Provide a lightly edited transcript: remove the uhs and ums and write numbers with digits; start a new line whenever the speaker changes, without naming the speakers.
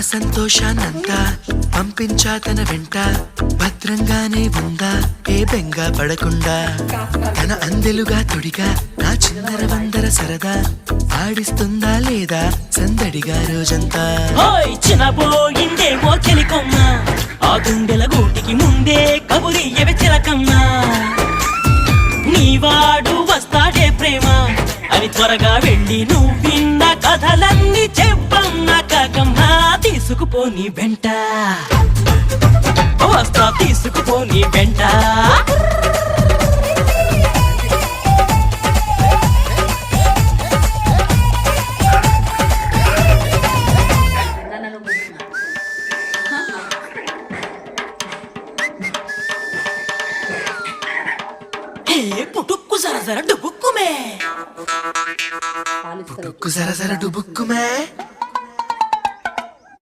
సంతోషాన్నంతా పంపించా తన వెంట భద్రంగానే ఉందా ఏ బెంగా పడకుండా తన అందెలుగా తొడిగా నా చిన్నర వందర సరదా ఆడిస్తుందా లేదా సందడిగా రోజంతా
చిన్నపోయిందేమో చెలికొమ్మ ఆ గుండెల గూటికి ముందే కబురియవే చిలకమ్మా నీవాడు వస్తాడే ప్రేమ అని త్వరగా వెళ్ళి నువ్వు విన్న కథలన్నీ చెప్పమ్మా కాకమ్మా తీసుకుపోని వెంట వస్తా తీసుకుపోని వెంట పుట్టుక్కు జర జర డుబుక్కుమే
పుట్టుక్కు జర జర డుబుక్కుమే